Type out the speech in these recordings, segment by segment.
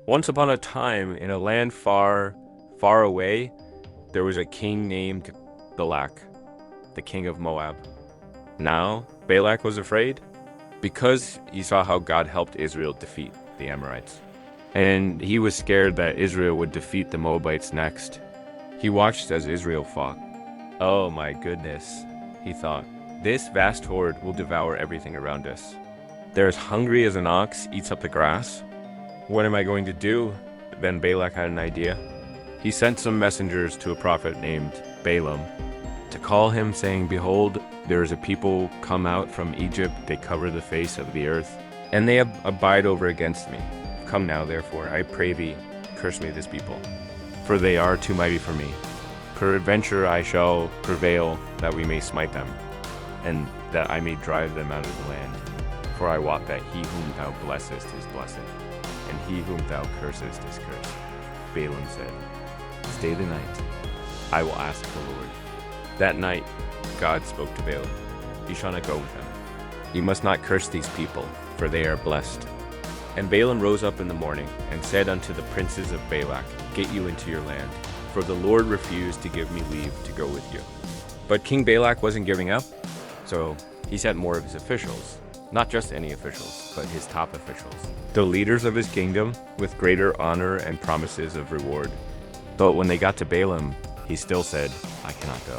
Once upon a time, in a land far, far away, there was a king named Balak, the king of Moab. Now, Balak was afraid because he saw how God helped Israel defeat the Amorites. And he was scared that Israel would defeat the Moabites next. He watched as Israel fought. Oh my goodness, he thought. This vast horde will devour everything around us. They're as hungry as an ox eats up the grass. What am I going to do? Then Balak had an idea. He sent some messengers to a prophet named Balaam to call him, saying, "Behold, there is a people come out from Egypt. They cover the face of the earth, and they abide over against me. Come now, therefore, I pray thee, curse me this people, for they are too mighty for me. Peradventure I shall prevail, that we may smite them, and that I may drive them out of the land. For I wot that he whom thou blessest is blessed, and he whom thou cursest is cursed." Balaam said, "Stay the night. I will ask the Lord." That night, God spoke to Balaam. "You shall not go with them. You must not curse these people, for they are blessed." And Balaam rose up in the morning and said unto the princes of Balak, "Get you into your land, for the Lord refused to give me leave to go with you." But King Balak wasn't giving up, so he sent more of his officials. Not just any officials, but his top officials, the leaders of his kingdom, with greater honor and promises of reward. But when they got to Balaam, he still said, "I cannot go.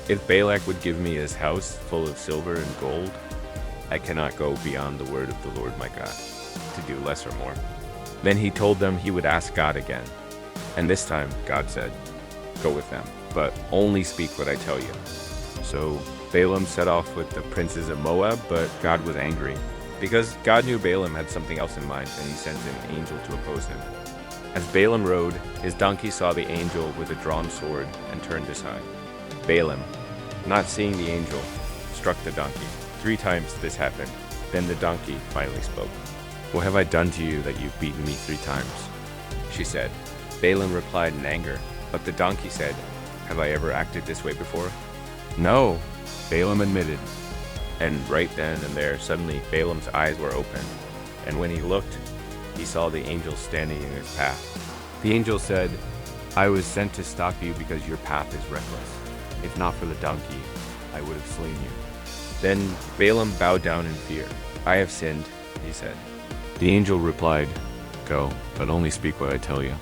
If Balak would give me his house full of silver and gold, I cannot go beyond the word of the Lord my God, to do less or more." Then he told them he would ask God again. And this time God said, "Go with them, but only speak what I tell you." So Balaam set off with the princes of Moab, but God was angry, because God knew Balaam had something else in mind, and he sent an angel to oppose him. As Balaam rode, his donkey saw the angel with a drawn sword and turned aside. Balaam, not seeing the angel, struck the donkey. 3 times this happened. Then the donkey finally spoke. "What have I done to you that you've beaten me 3 times?" she said. Balaam replied in anger, but the donkey said, "Have I ever acted this way before?" "No," Balaam admitted. And right then and there, suddenly Balaam's eyes were open, and when he looked, he saw the angel standing in his path. The angel said, "I was sent to stop you because your path is reckless. If not for the donkey, I would have slain you." Then Balaam bowed down in fear. "I have sinned," he said. The angel replied, "Go, but only speak what I tell you."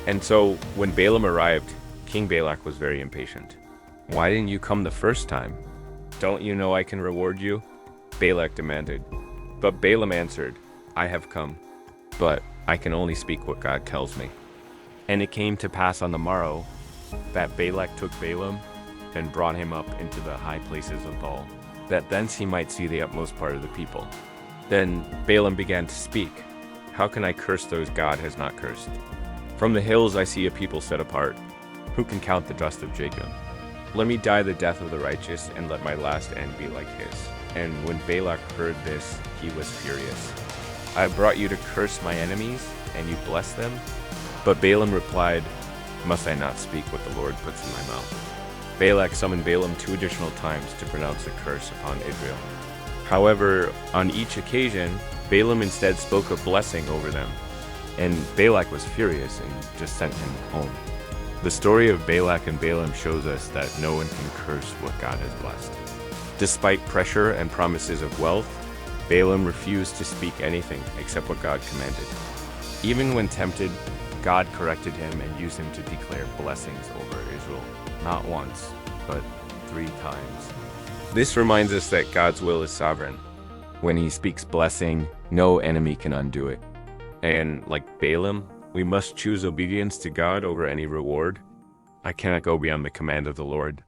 And so when Balaam arrived, King Balak was very impatient. "Why didn't you come the first time? Don't you know I can reward you?" Balak demanded. But Balaam answered, "I have come, but I can only speak what God tells me." And it came to pass on the morrow that Balak took Balaam and brought him up into the high places of Baal, that thence he might see the utmost part of the people. Then Balaam began to speak, "How can I curse those God has not cursed? From the hills I see a people set apart. Who can count the dust of Jacob? Let me die the death of the righteous, and let my last end be like his." And when Balak heard this, he was furious. "I brought you to curse my enemies, and you bless them?" But Balaam replied, "Must I not speak what the Lord puts in my mouth?" Balak summoned Balaam 2 additional times to pronounce the curse upon Israel. However, on each occasion, Balaam instead spoke a blessing over them, and Balak was furious and just sent him home. The story of Balak and Balaam shows us that no one can curse what God has blessed. Despite pressure and promises of wealth, Balaam refused to speak anything except what God commanded. Even when tempted, God corrected him and used him to declare blessings over Israel, not once, but 3 times. This reminds us that God's will is sovereign. When he speaks blessing, no enemy can undo it. And like Balaam, we must choose obedience to God over any reward. I cannot go beyond the command of the Lord.